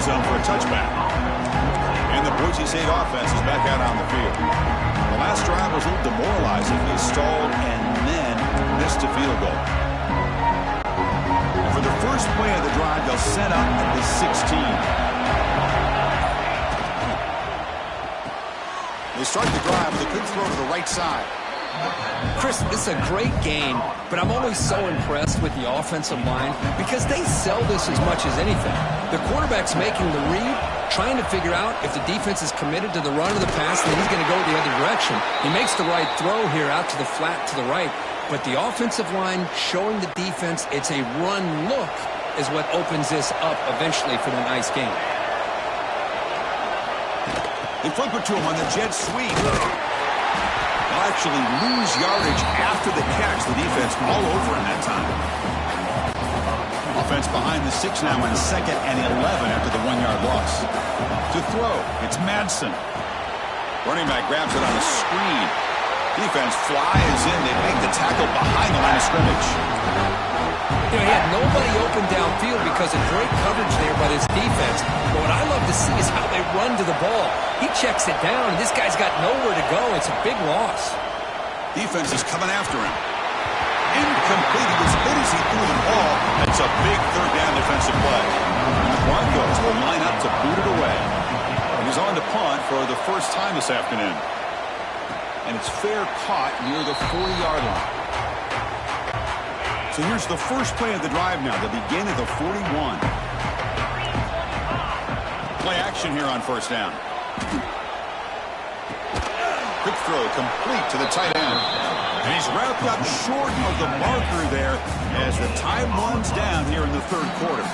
zone for a touchback. And the Boise State offense is back out on the field. The last drive was a little demoralizing. They stalled and then missed a field goal. And for the first play of the drive, they'll set up at the 16. They start the drive with a good throw to the right side. Chris, this is a great game, but I'm always so impressed with the offensive line because they sell this as much as anything. The quarterback's making the read, trying to figure out if the defense is committed to the run or the pass, and then he's going to go the other direction. He makes the right throw here out to the flat to the right, but the offensive line showing the defense it's a run look is what opens this up eventually for the nice game. They flip it to him on the jet sweep. They'll actually lose yardage after the catch. The defense all over him that time. Offense behind the 6 now in 2nd and 11 after the 1-yard loss. To throw, it's Madsen. Running back grabs it on a screen. Defense flies in. They make the tackle behind the line of scrimmage. You know, he had nobody open downfield because of great coverage there by this defense. But what I love to see is how they run to the ball. He checks it down, and this guy's got nowhere to go. It's a big loss. Defense is coming after him. Incomplete. He was hit as he threw the ball. That's a big third down defensive play. And the Broncos will line up to boot it away. And he's on to punt for the first time this afternoon. And it's fair caught near the 40-yard line. So here's the first play of the drive now. They begin at the 41. Play action here on first down. Quick throw complete to the tight end. And he's wrapped up short of the marker there as the time runs down here in the third quarter.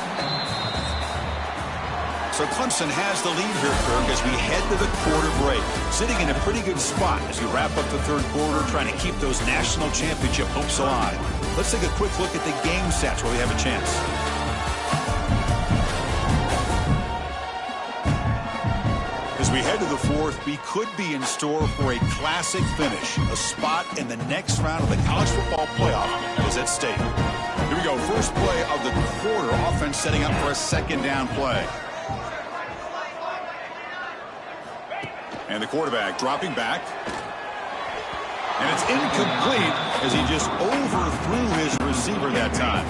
So Clemson has the lead here, Kirk, as we head to the quarter break. Sitting in a pretty good spot as we wrap up the third quarter, trying to keep those national championship hopes alive. Let's take a quick look at the game stats where we have a chance. As we head to the fourth, we could be in store for a classic finish. A spot in the next round of the college football playoff is at stake. Here we go. First play of the quarter. Offense setting up for a second down play. And the quarterback dropping back. And it's incomplete as he just overthrew his receiver that time.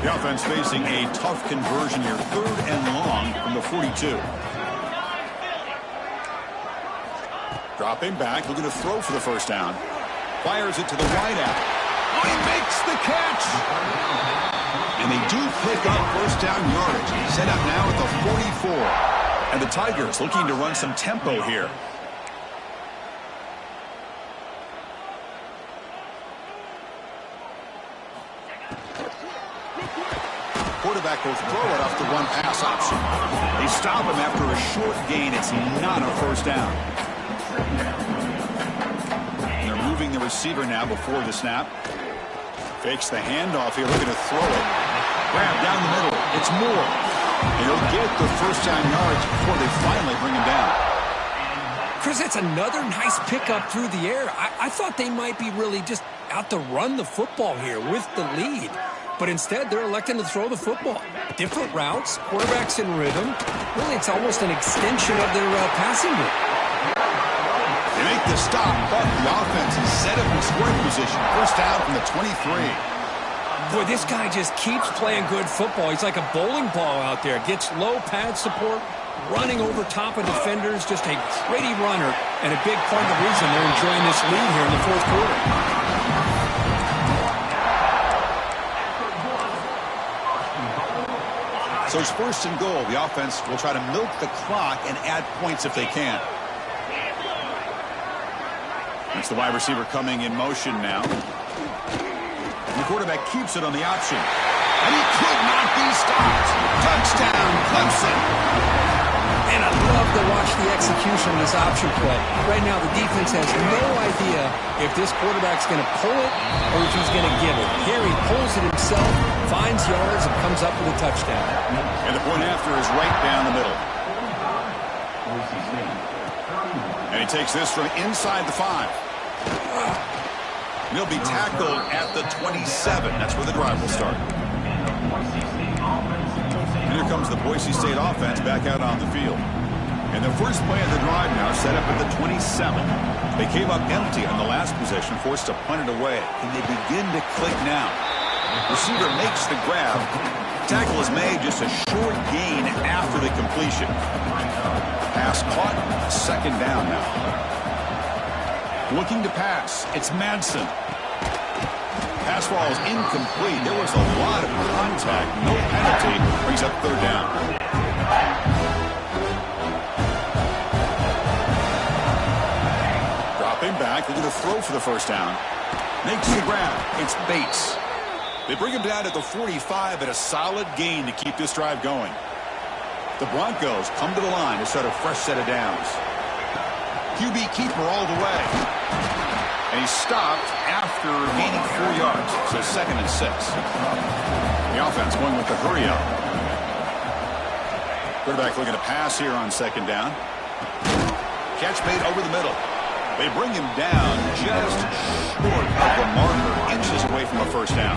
The offense facing a tough conversion here. 3rd and long from the 42. Dropping back, looking to throw for the first down. Fires it to the wide out. Oh, he makes the catch! And they do pick up first down yardage. Set up now at the 44. And the Tigers looking to run some tempo here. Quarterback will throw it off the one-pass option. They stop him after a short gain. It's not a first down. And they're moving the receiver now before the snap. Fakes the handoff here, looking to throw it. Grab down the middle. It's Moore. And he'll get the first down yards before they finally bring him down. Chris, that's another nice pickup through the air. I thought they might be really just out to run the football here with the lead. But instead, they're electing to throw the football. Different routes, quarterbacks in rhythm. Really, it's almost an extension of their passing game. They make the stop, but the offense is set up in scoring position. First down from the 23. Boy, this guy just keeps playing good football. He's like a bowling ball out there. Gets low pad support, running over top of defenders. Just a gritty runner, and a big part of the reason they're enjoying this lead here in the fourth quarter. So it's first and goal. The offense will try to milk the clock and add points if they can. It's the wide receiver coming in motion now. And the quarterback keeps it on the option. And he could not be stopped. Touchdown, Clemson. And I love to watch the execution of this option play. Right now, the defense has no idea if this quarterback's going to pull it or if he's going to give it. Here he pulls it himself, finds yards, and comes up with a touchdown. And the point after is right down the middle. And he takes this from inside the 5. And he'll be tackled at the 27. That's where the drive will start. And here comes the the Boise State offense back out on the field. And the first play of the drive now set up at the 27. They came up empty on the last possession, forced to punt it away. And they begin to click now. Receiver makes the grab. Tackle is made, just a short gain after the completion. Pass caught, second down now. Looking to pass, it's Madsen. Pass ball is incomplete. There was a lot of contact, no penalty, brings up third down. Dropping back, looking to throw for the first down. Makes the grab, it's Bates. They bring him down at the 45 at a solid gain to keep this drive going. The Broncos come to the line to start a fresh set of downs. QB keeper all the way. And he stopped after gaining 4 yards. So 2nd and 6. The offense going with the hurry up. Quarterback looking to pass here on 2nd down. Catch made over the middle. They bring him down just short of the marker, inches away from a first down.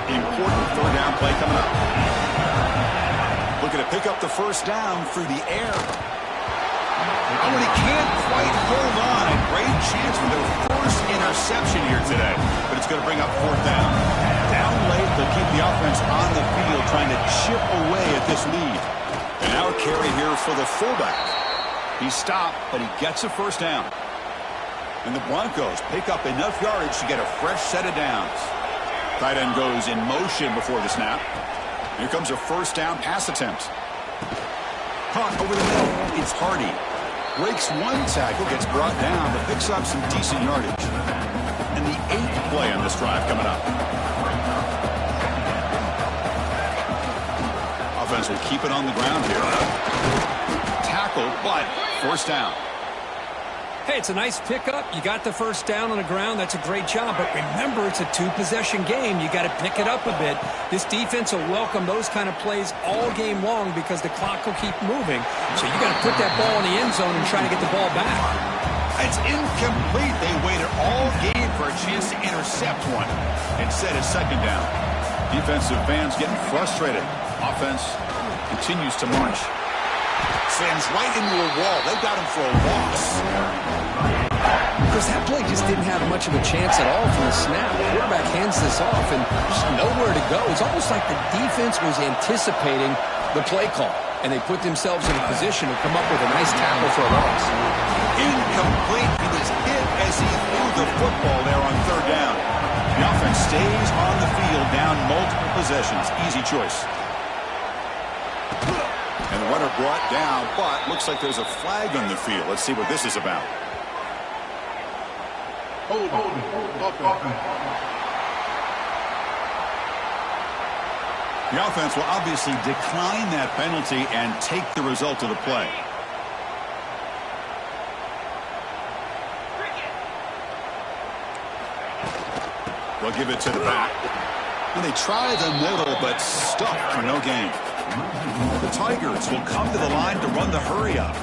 Important third down play coming up. Looking to pick up the first down through the air. Oh, and he can't quite hold on. A great chance for their first interception here today. But it's going to bring up 4th down. Down late, they'll keep the offense on the field trying to chip away at this lead. And now a carry here for the fullback. He stopped, but he gets a first down. And the Broncos pick up enough yardage to get a fresh set of downs. Tight end goes in motion before the snap. Here comes a first down pass attempt. Caught over the middle. It's Hardy. Breaks one tackle, gets brought down, but picks up some decent yardage. And the 8th play on this drive coming up. Offense will keep it on the ground here. Tackle, but first down. Hey, it's a nice pickup. You got the first down on the ground. That's a great job. But remember, it's a 2-possession game. You got to pick it up a bit. This defense will welcome those kind of plays all game long because the clock will keep moving. So you got to put that ball in the end zone and try to get the ball back. It's incomplete. They waited all game for a chance to intercept one. Instead, it's 2nd down. Defensive fans getting frustrated. Offense continues to march. Slams right into a wall. They've got him for a loss. Because that play just didn't have much of a chance at all from the snap. The quarterback hands this off and there's nowhere to go. It's almost like the defense was anticipating the play call. And they put themselves in a position to come up with a nice tackle for a loss. Incomplete. He was hit as he threw the football there on 3rd down. The offense stays on the field down multiple possessions. Easy choice. And the runner brought down, but looks like there's a flag on the field. Let's see what this is about. The offense will obviously decline that penalty and take the result of the play. They'll give it to the back. And they try the middle, but stuck for no gain. The Tigers will come to the line to run the hurry up.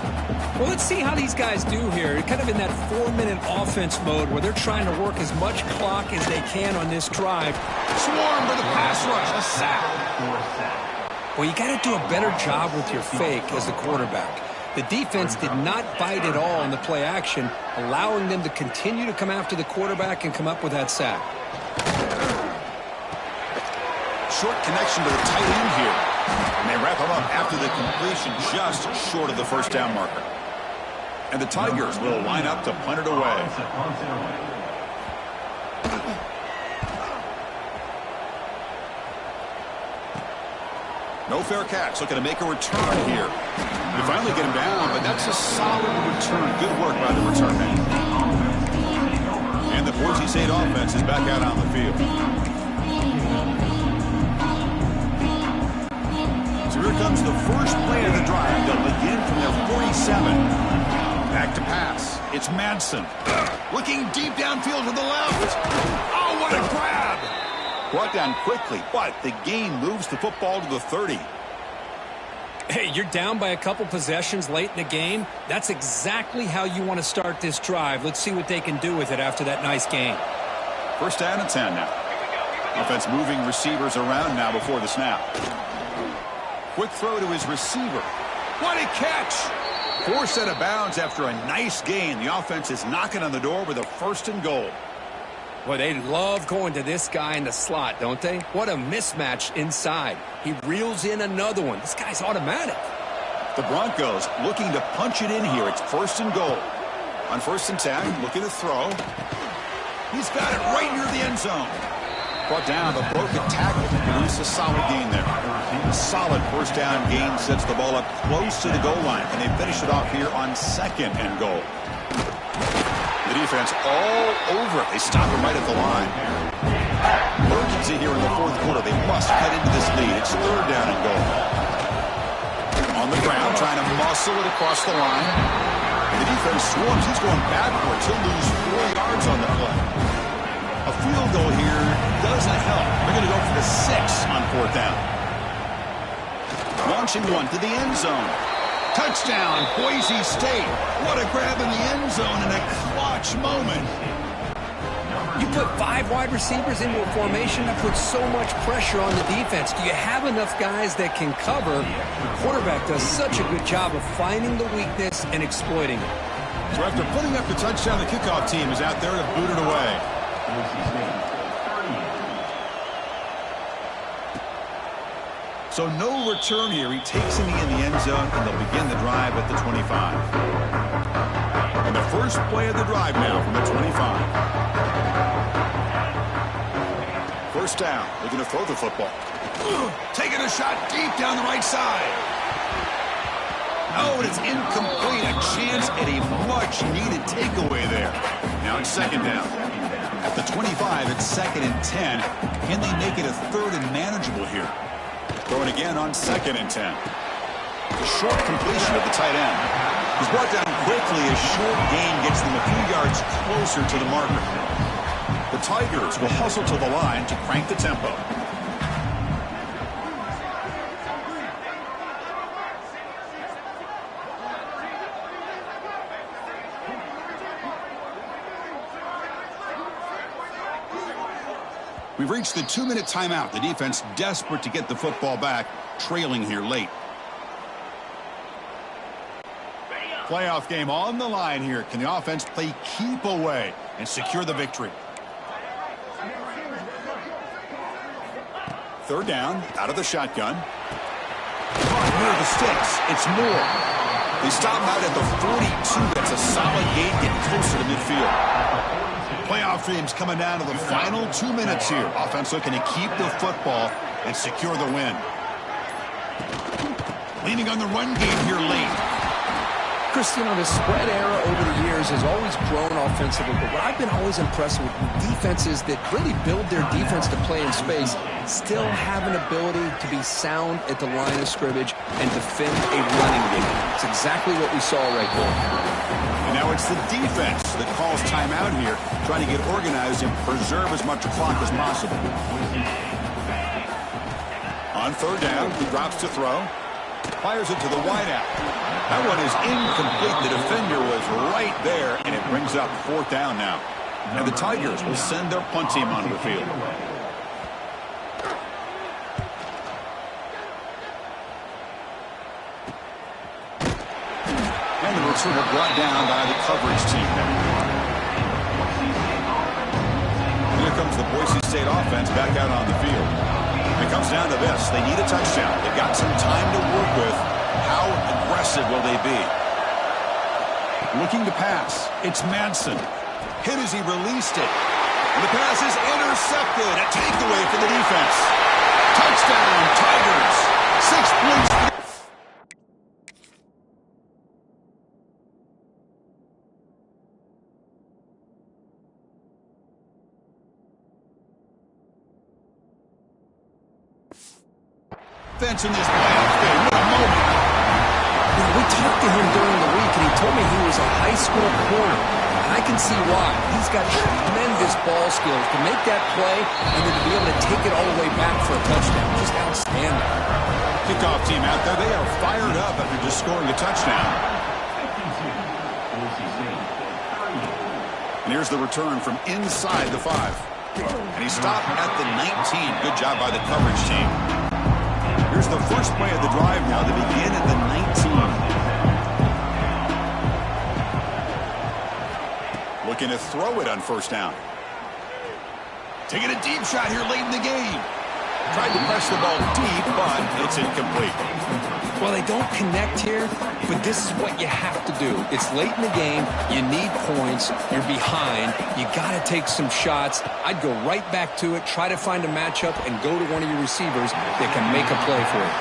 Well, let's see how these guys do here. Kind of in that 4-minute offense mode where they're trying to work as much clock as they can on this drive. Swarm with a pass rush, a sack. Well, you got to do a better job with your fake as the quarterback. The defense did not bite at all in the play action, allowing them to continue to come after the quarterback and come up with that sack. Short connection to the tight end here. And they wrap him up after the completion just short of the first down marker. And the Tigers will line up to punt it away. No fair catch. Looking to make a return here. They finally get him down, but that's a solid return. Good work by the return man. And the Boise State offense is back out on the field. So here comes the first play of the drive. They'll begin from their 47. Back to pass. It's Madsen. Looking deep downfield to the left. Oh, what a grab! Brought down quickly, but the gain moves the football to the 30. Hey, you're down by a couple possessions late in the game. That's exactly how you want to start this drive. Let's see what they can do with it after that nice gain. First down and 10 now. Offense moving receivers around now before the snap. Quick throw to his receiver. What a catch! Forced out of bounds after a nice gain. The offense is knocking on the door with a 1st and goal. Well, they love going to this guy in the slot, don't they? What a mismatch inside. He reels in another one. This guy's automatic. The Broncos looking to punch it in here. It's 1st and goal. On 1st and 10, looking to throw. He's got it right near the end zone. Brought down, the broken tackle to produce a solid gain there. A solid 1st down gain sets the ball up close to the goal line, and they finish it off here on 2nd and goal. The defense all over it. They stop him right at the line. Urgency here in the 4th quarter. They must cut into this lead. It's 3rd down and goal. On the ground, trying to muscle it across the line. The defense swarms. He's going backwards. He'll lose 4 yards on the play. A field goal here doesn't help. They're going to go for the 6 on 4th down. Launching one to the end zone. Touchdown, Boise State. What a grab in the end zone in a clutch moment. You put 5 wide receivers into a formation that puts so much pressure on the defense. Do you have enough guys that can cover? The quarterback does such a good job of finding the weakness and exploiting it. So after putting up the touchdown, the kickoff team is out there to boot it away. So no return here. He takes him in the end zone, and they'll begin the drive at the 25. And the first play of the drive now from the 25. 1st down. Looking to throw the football. Taking a shot deep down the right side. Oh, and it's incomplete. A chance at a much-needed takeaway there. Now it's 2nd down. At the 25, it's 2nd and 10. Can they make it a 3rd and manageable here? Throwing again on 2nd and 10. A short completion of the tight end. He's brought down quickly. A short gain gets them a few yards closer to the marker. The Tigers will hustle to the line to crank the tempo. We've reached the 2-minute timeout. The defense desperate to get the football back, trailing here late. Playoff game on the line here. Can the offense play keep away and secure the victory? 3rd down, out of the shotgun. Near the sticks, it's Moore. They stop him out at the 42. That's a solid gain, getting closer to midfield. Playoff teams coming down to the final 2 minutes here. Offense looking to keep the football and secure the win. Leaning on the run game here late. Chris, you know, the spread era over the years has always grown offensively, but what I've been always impressed with defenses that really build their defense to play in space still have an ability to be sound at the line of scrimmage and defend a running game. It's exactly what we saw right there. And now it's the defense that calls timeout here, trying to get organized and preserve as much clock as possible. On 3rd down, he drops to throw. Fires it to the wideout. That one is incomplete. The defender was right there, and it brings up 4th down now. And the Tigers will send their punt team onto the field. And the returner brought down by the coverage team. Here comes the Boise State offense back out on the field. It comes down to this. They need a touchdown. They've got some time to work with. How aggressive will they be? Looking to pass. It's Madsen. Hit as he released it. And the pass is intercepted. A takeaway for the defense. Touchdown, Tigers. 6 points. In this playoff game. What a moment. You know, we talked to him during the week, and he told me he was a high school corner. And I can see why. He's got tremendous ball skills to make that play and then to be able to take it all the way back for a touchdown. Just outstanding. Kickoff team out there. They are fired up after just scoring a touchdown. And here's the return from inside the 5. And he stopped at the 19. Good job by the coverage team. Here's the first play of the drive now. They begin at the 19. Looking to throw it on first down. Taking a deep shot here late in the game. Tried to press the ball deep, but it's incomplete. Well, they don't connect here, but this is what you have to do. It's late in the game. You need points. You're behind. You got to take some shots. I'd go right back to it, try to find a matchup, and go to one of your receivers that can make a play for you.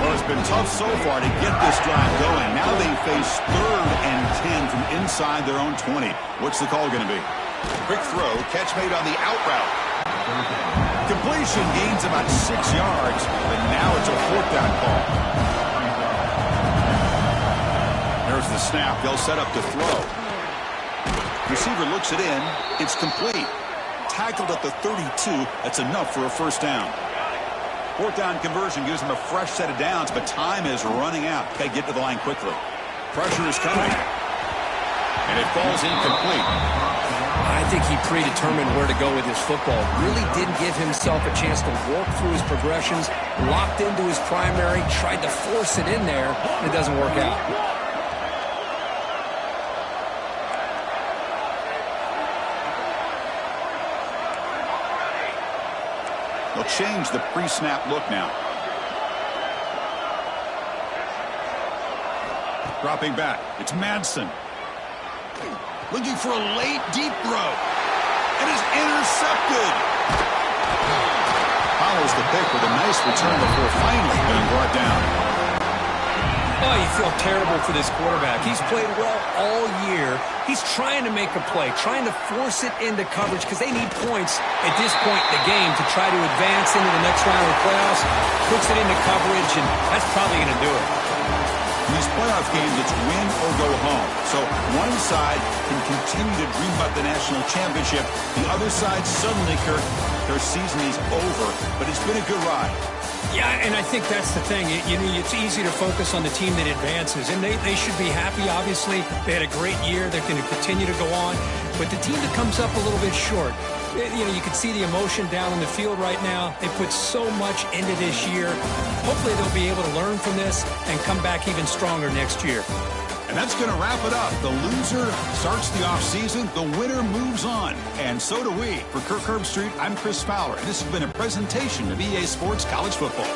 Well, it's been tough so far to get this drive going. Now they face 3rd and 10 from inside their own 20. What's the call going to be? Quick throw, catch made on the out route. Completion gains about 6 yards, but now it's a 4th down call. There's the snap. They'll set up to throw. Receiver looks it in. It's complete. Tackled at the 32. That's enough for a first down. 4th down conversion gives them a fresh set of downs, but time is running out. Got to get to the line quickly. Pressure is coming. And it falls incomplete. I think he predetermined where to go with his football. Really didn't give himself a chance to walk through his progressions. Locked into his primary, tried to force it in there, and it doesn't work out. They'll change the pre-snap look now. Dropping back. It's Madsen. Looking for a late, deep throw. It is intercepted. Follows the pick with a nice return before finally being brought down. Oh, you feel terrible for this quarterback. He's played well all year. He's trying to make a play, trying to force it into coverage because they need points at this point in the game to try to advance into the next round of the playoffs. Puts it into coverage, and that's probably going to do it. In these playoff games, it's win or go home. So one side can continue to dream about the national championship. The other side suddenly, Kirk, their season is over. But it's been a good ride. Yeah, and I think that's the thing. It's easy to focus on the team that advances. And they should be happy, obviously. They had a great year. They're going to continue to go on. But the team that comes up a little bit short, you can see the emotion down on the field right now. They put so much into this year. Hopefully they'll be able to learn from this and come back even stronger next year. And that's going to wrap it up. The loser starts the offseason. The winner moves on. And so do we. For Kirk Herbstreit, I'm Chris Fowler. And this has been a presentation of EA Sports College Football.